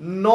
9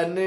NA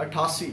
88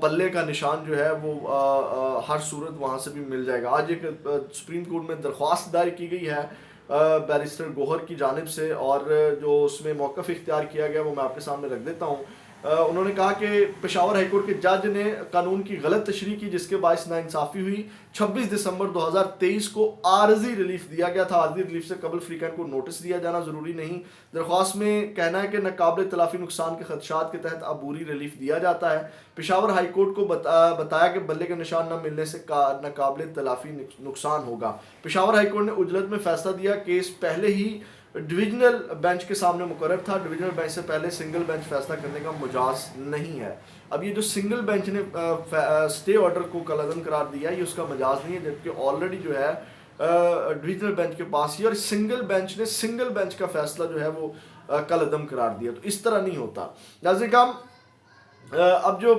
بلے کا نشان جو ہے وہ ہر صورت وہاں سے بھی مل جائے گا. آج ایک سپریم کورٹ میں درخواست دائر کی گئی ہے بیرسٹر گوہر کی جانب سے, اور جو اس میں موقف اختیار کیا گیا وہ میں آپ کے سامنے رکھ دیتا ہوں. انہوں نے کہا کہ پشاور ہائی کورٹ کے جج نے قانون کی غلط تشریح کی جس کے باعث ناانصافی ہوئی. 26 دسمبر 2023 کو عارضی ریلیف دیا گیا تھا. عارضی ریلیف سے قبل فریقین کو نوٹس دیا جانا ضروری نہیں. درخواست میں کہنا ہے کہ ناقابل تلافی نقصان کے خدشات کے تحت عبوری ریلیف دیا جاتا ہے. پشاور ہائی کورٹ کو بتایا کہ بلے کا نشان نہ ملنے سے ناقابل تلافی نقصان ہوگا. پشاور ہائی کورٹ نے اجلت میں فیصلہ دیا. کیس پہلے ہی ڈویژنل بینچ کے سامنے مقرر تھا. ڈویژنل بینچ سے پہلے سنگل بینچ فیصلہ کرنے کا مجاز نہیں ہے. اب یہ جو سنگل بینچ نے سٹے آرڈر کو کالعدم قرار دیا ہے یہ اس کا مجاز نہیں ہے, جبکہ آلریڈی جو ہے ڈویژنل بینچ کے پاس ہی, اور سنگل بینچ نے سنگل بینچ کا فیصلہ جو ہے وہ کالعدم قرار دیا. تو اس طرح نہیں ہوتا. ناظرین کرام, اب جو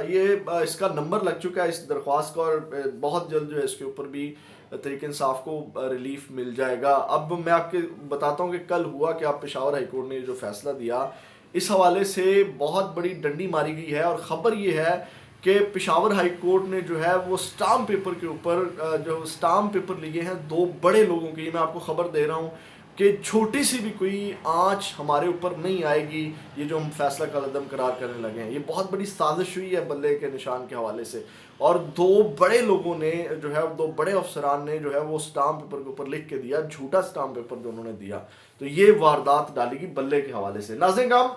یہ اس کا نمبر لگ چکا ہے اس درخواست کا, اور بہت جلد جو ہے اس کے اوپر بھی تحریک انصاف کو ریلیف مل جائے گا. اب میں آپ کے بتاتا ہوں کہ کل ہوا کہ آپ پشاور ہائی کورٹ نے جو فیصلہ دیا اس حوالے سے بہت بڑی ڈنڈی ماری گئی ہے, اور خبر یہ ہے کہ پشاور ہائی کورٹ نے جو ہے وہ سٹامپ پیپر کے اوپر جو سٹامپ پیپر لیے ہیں دو بڑے لوگوں کے. یہ میں آپ کو خبر دے رہا ہوں کہ چھوٹی سی بھی کوئی آنچ ہمارے اوپر نہیں آئے گی یہ جو ہم فیصلہ کالعدم قرار کرنے لگے ہیں. یہ بہت بڑی سازش ہوئی ہے بلے کے نشان کے حوالے سے, اور دو بڑے لوگوں نے جو ہے دو بڑے افسران نے جو ہے وہ سٹامپ پیپر کے اوپر لکھ کے دیا, جھوٹا سٹامپ پیپر جو انہوں نے دیا. تو یہ واردات ڈالی گی بلے کے حوالے سے. ناظرین کرام,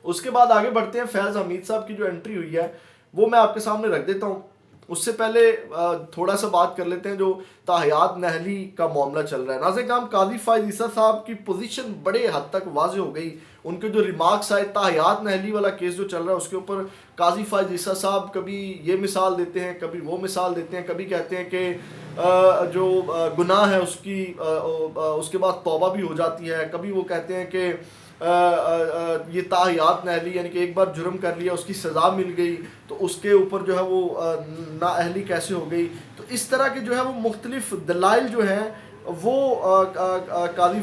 اس کے بعد آگے بڑھتے ہیں. فیض حمید صاحب کی جو انٹری ہوئی ہے وہ میں آپ کے سامنے رکھ دیتا ہوں. اس سے پہلے تھوڑا سا بات کر لیتے ہیں جو تاحیات نہلی کا معاملہ چل رہا ہے. ناظرین کرام, قاضی فائز عیسیٰ صاحب کی پوزیشن بڑے حد تک واضح ہو گئی. ان کے جو ریمارکس آئے تاحیات نہلی والا کیس جو چل رہا ہے اس کے اوپر قاضی فائز عیسیٰ صاحب کبھی یہ مثال دیتے ہیں, کبھی وہ مثال دیتے ہیں, کبھی کہتے ہیں کہ جو گناہ ہے اس کے بعد توبہ بھی ہو جاتی ہے, کبھی وہ کہتے ہیں کہ یہ تاحیات نہلی یعنی کہ ایک بار جرم کر لیا اس کی سزا مل گئی تو اس کے اوپر جو ہے وہ نااہلی کیسے ہو گئی. تو اس طرح کے جو ہے وہ مختلف دلائل جو ہیں وہ قاضی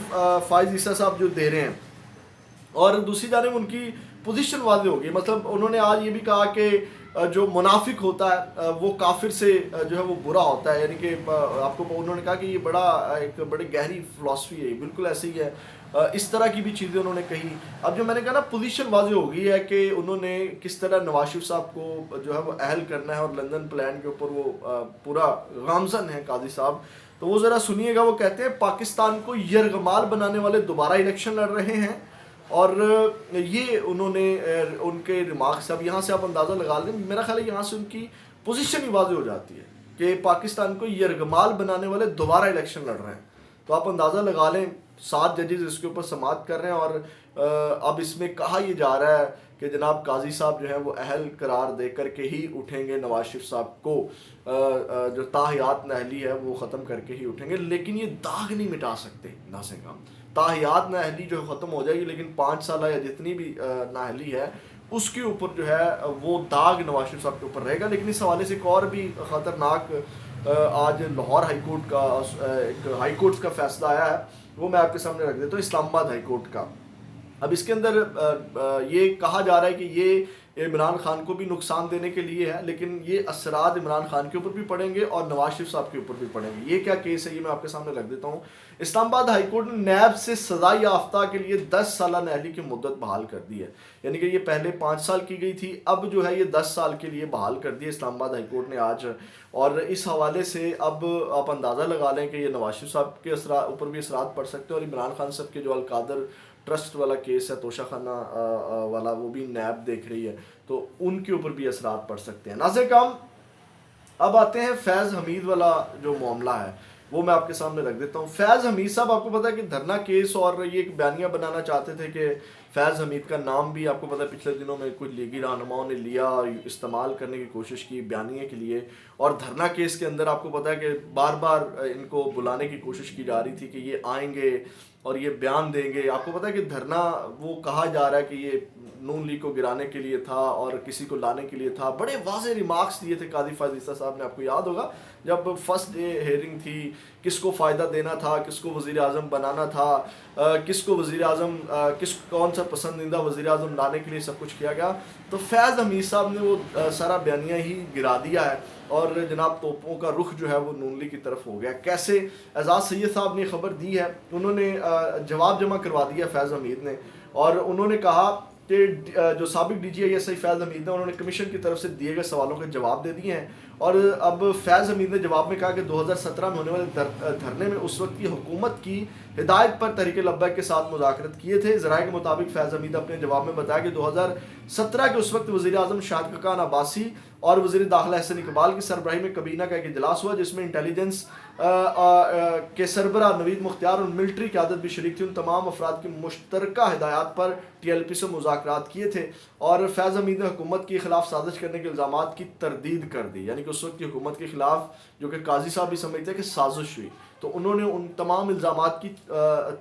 فائز عیسیٰ صاحب جو دے رہے ہیں, اور دوسری جانب ان کی پوزیشن واضح ہو گئی. مطلب انہوں نے آج یہ بھی کہا کہ جو منافق ہوتا ہے وہ کافر سے جو ہے وہ برا ہوتا ہے, یعنی کہ آپ کو انہوں نے کہا کہ یہ ایک بڑی گہری فلسفی ہے, بالکل ایسے ہی ہے. اس طرح کی بھی چیزیں انہوں نے کہی. اب جو میں نے کہا نا پوزیشن واضح ہو گئی ہے کہ انہوں نے کس طرح نواز شریف صاحب کو جو ہے وہ اہل کرنا ہے, اور لندن پلان کے اوپر وہ پورا گامزن ہے قاضی صاحب. تو وہ ذرا سنیے گا. وہ کہتے ہیں پاکستان کو یرغمال بنانے والے دوبارہ الیکشن لڑ رہے ہیں, اور یہ انہوں نے ان کے ریمارکس, اب یہاں سے آپ اندازہ لگا لیں, میرا خیال ہے یہاں سے ان کی پوزیشن ہی واضح ہو جاتی ہے کہ پاکستان کو یرغمال بنانے والے دوبارہ الیکشن لڑ رہے ہیں. تو آپ اندازہ لگا لیں 7 ججز اس کے اوپر سماعت کر رہے ہیں, اور اب اس میں کہا یہ جا رہا ہے کہ جناب قاضی صاحب جو ہیں وہ اہل قرار دے کر کے ہی اٹھیں گے نواز شریف صاحب کو, جو تاحیات نہلی ہے وہ ختم کر کے ہی اٹھیں گے. لیکن یہ داغ نہیں مٹا سکتے. ناظرین کرام, تاحیات نااہلی جو ختم ہو جائے گی, لیکن 5 سالہ یا جتنی بھی نااہلی ہے اس کے اوپر جو ہے وہ داغ نواز شریف صاحب کے اوپر رہے گا. لیکن اس حوالے سے ایک اور بھی خطرناک آج لاہور ہائی کورٹ کا ایک ہائی کورٹ کا فیصلہ آیا ہے, وہ میں آپ کے سامنے رکھ دیتا ہوں. اسلام آباد ہائی کورٹ کا. اب اس کے اندر یہ کہا جا رہا ہے کہ یہ عمران خان کو بھی نقصان دینے کے لیے ہے, لیکن یہ اثرات عمران خان کے اوپر بھی پڑیں گے اور نواز شریف صاحب کے اوپر بھی پڑیں گے. یہ کیا کیس ہے یہ میں آپ کے سامنے رکھ دیتا ہوں. اسلام آباد ہائی کورٹ نے نیب سے سزا یافتہ کے لیے 10 سالہ نااہلی کی مدت بحال کر دی ہے. یعنی کہ یہ پہلے 5 سال کی گئی تھی, اب جو ہے یہ 10 سال کے لیے بحال کر دی ہے اسلام آباد ہائی کورٹ نے آج. اور اس حوالے سے اب آپ اندازہ لگا لیں کہ یہ نواز شریف صاحب کے اوپر بھی اثرات پڑ سکتے ہیں, اور عمران خان صاحب کے جو القادر ٹرسٹ والا کیس ہے, توشہ خانہ والا, وہ بھی نیب دیکھ رہی ہے, تو ان کے اوپر بھی اثرات پڑ سکتے ہیں. ناظرین کرام, اب آتے ہیں فیض حمید والا جو معاملہ ہے وہ میں آپ کے سامنے رکھ دیتا ہوں. فیض حمید صاحب, آپ کو پتا ہے کہ دھرنا کیس, اور یہ ایک بیانیہ بنانا چاہتے تھے کہ فیض حمید کا نام بھی آپ کو پتا ہے پچھلے دنوں میں کچھ لیگی رہنماؤں نے لیا, استعمال کرنے کی کوشش کی بیانیے کے لیے, اور دھرنا کیس کے اندر آپ کو پتا ہے کہ بار بار ان کو بلانے کی کوشش کی جا رہی تھی کہ یہ آئیں گے اور یہ بیان دیں گے. آپ کو پتہ ہے کہ دھرنا وہ کہا جا رہا ہے کہ یہ نون لیگ کو گرانے کے لیے تھا اور کسی کو لانے کے لیے تھا. بڑے واضح ریمارکس دیے تھے قاضی فائز عیسیٰ صاحب نے. آپ کو یاد ہوگا جب فرسٹ ڈے ہیئرنگ تھی, کس کو فائدہ دینا تھا, کس کو وزیر اعظم بنانا تھا, کس کو وزیر اعظم کون سا پسندیدہ وزیر اعظم لانے کے لیے سب کچھ کیا گیا. تو فیض حمید صاحب نے وہ سارا بیانیہ ہی گرا دیا ہے اور جناب توپوں کا رخ جو ہے وہ نون لیگ کی طرف ہو گیا. کیسے؟ اعزاز سید صاحب نے خبر دی ہے, انہوں نے جواب جمع کروا دیا فیض حمید نے, اور انہوں نے کہا کہ جو سابق D G I S I فیض حمید نے, انہوں نے کمیشن کی طرف سے دیے گئے سوالوں کے جواب دے دیے ہیں. اور اب فیض حمید نے جواب میں کہا کہ 2017 میں ہونے والے دھرنے میں اس وقت کی حکومت کی ہدایت پر تحریک لبیک کے ساتھ مذاکرات کیے تھے. ذرائع کے مطابق فیض حمید اپنے جواب میں بتایا کہ 2017 کے اس وقت وزیر اعظم شاہد خاقان عباسی اور وزیر داخلہ احسن اقبال کی سربراہی میں کابینہ کا ایک اجلاس ہوا, جس میں انٹیلیجنس کے سربراہ نوید مختار اور ملٹری قیادت بھی شریک تھی. ان تمام افراد کی مشترکہ ہدایات پر ٹی ایل پی سے مذاکرات کیے تھے, اور فیض حمید نے حکومت کے خلاف سازش کرنے کے الزامات کی تردید کر دی. یعنی کہ اس وقت کی حکومت کے خلاف, جو کہ قاضی صاحب بھی سمجھتے ہیں کہ سازش ہوئی, تو انہوں نے ان تمام الزامات کی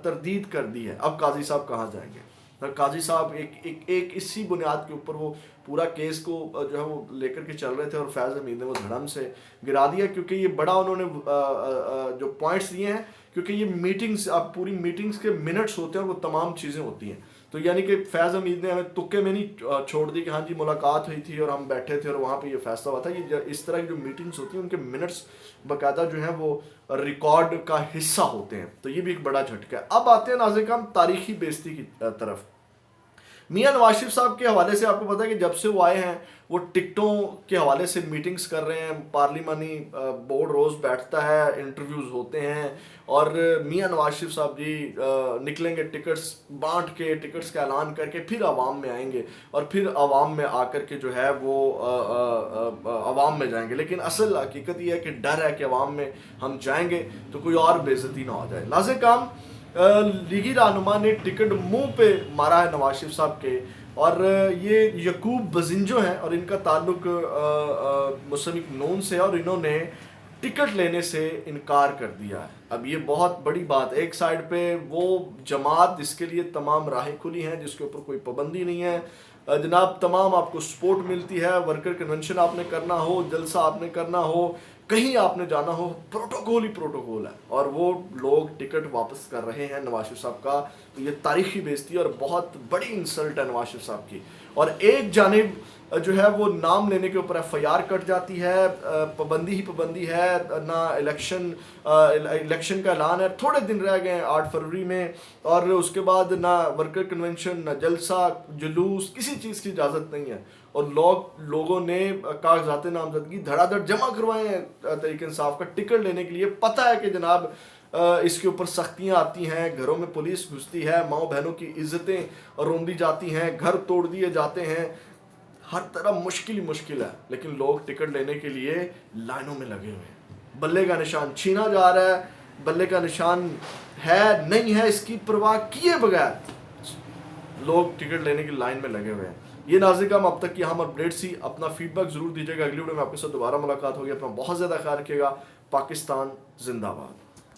تردید کر دی ہے. اب قاضی صاحب کہاں جائیں گے؟ قاضی صاحب ایک اسی بنیاد کے اوپر وہ پورا کیس کو جو ہے وہ لے کر کے چل رہے تھے, اور فیض حمید نے وہ دھڑم سے گرا دیا, کیونکہ یہ بڑا انہوں نے جو پوائنٹس دیے ہیں, کیونکہ یہ میٹنگز, اب پوری میٹنگز کے منٹس ہوتے ہیں اور وہ تمام چیزیں ہوتی ہیں. تو یعنی کہ فیض حمید نے ہمیں تکے میں نہیں چھوڑ دی کہ ہاں جی ملاقات ہوئی تھی اور ہم بیٹھے تھے اور وہاں پہ یہ فیصلہ ہوا تھا. یہ اس طرح کی جو میٹنگز ہوتی ہیں ان کے منٹس باقاعدہ جو ہیں وہ ریکارڈ کا حصہ ہوتے ہیں. تو یہ بھی ایک بڑا جھٹکا ہے. اب آتے ہیں ناظرین کرام تاریخی بیزتی کی طرف. میاں نواز شریف صاحب کے حوالے سے آپ کو پتہ ہے کہ جب سے وہ آئے ہیں وہ ٹکٹوں کے حوالے سے میٹنگز کر رہے ہیں, پارلیمانی بورڈ روز بیٹھتا ہے, انٹرویوز ہوتے ہیں, اور میاں نواز شریف صاحب جی نکلیں گے ٹکٹس بانٹ کے, ٹکٹس کا اعلان کر کے پھر عوام میں آئیں گے, اور پھر عوام میں آ کر کے جو ہے وہ عوام میں جائیں گے. لیکن اصل حقیقت یہ ہے کہ ڈر ہے کہ عوام میں ہم جائیں گے تو کوئی اور بے عزتی نہ ہو جائے. ناظرین کرام, لیگی رہنما نے ٹکٹ منہ پہ مارا ہے نواز شریف صاحب کے, اور یہ یعقوب بزنجو ہیں اور ان کا تعلق مسلم لیگ نون سے, اور انہوں نے ٹکٹ لینے سے انکار کر دیا ہے. اب یہ بہت بڑی بات. ایک سائیڈ پہ وہ جماعت جس کے لیے تمام راہیں کھلی ہیں, جس کے اوپر کوئی پابندی نہیں ہے جناب, تمام آپ کو سپورٹ ملتی ہے, ورکر کنونشن آپ نے کرنا ہو, جلسہ آپ نے کرنا ہو, کہیں آپ نے جانا ہو, پروٹوکول ہی پروٹوکول ہے, اور وہ لوگ ٹکٹ واپس کر رہے ہیں نواز شریف صاحب کا. تو یہ تاریخی بیزتی اور بہت بڑی انسلٹ ہے نواز شریف صاحب کی. اور ایک جانب جو ہے وہ نام لینے کے اوپر ایف آئی آر کٹ جاتی ہے, پابندی ہی پابندی ہے, نہ الیکشن کا اعلان ہے, تھوڑے دن رہ گئے ہیں 8 فروری میں, اور اس کے بعد نہ ورکر کنونشن, نہ جلسہ, جلوس, کسی چیز کی اجازت نہیں ہے, اور لوگوں نے کاغذات نامزدگی دھڑا دھڑ جمع کروائے ہیں تحریک انصاف کا ٹکٹ لینے کے لیے. پتہ ہے کہ جناب اس کے اوپر سختیاں آتی ہیں, گھروں میں پولیس گھستی ہے, ماؤں بہنوں کی عزتیں روندی جاتی ہیں, گھر توڑ دیے جاتے ہیں, ہر طرح مشکل ہی مشکل ہے, لیکن لوگ ٹکٹ لینے کے لیے لائنوں میں لگے ہوئے ہیں. بلے کا نشان چھینا جا رہا ہے, بلے کا نشان ہے نہیں ہے اس کی پرواہ کیے بغیر لوگ ٹکٹ لینے کی لائن میں لگے ہوئے ہیں. یہ ناظرین کرام اب تک کی اہم اپڈیٹ سی. اپنا فیڈ بیک ضرور دیجیے گا. اگلی ویڈیو میں آپ کے ساتھ دوبارہ ملاقات ہوگی. اپنا بہت زیادہ خیال رکھیے گا. پاکستان زندہ باد.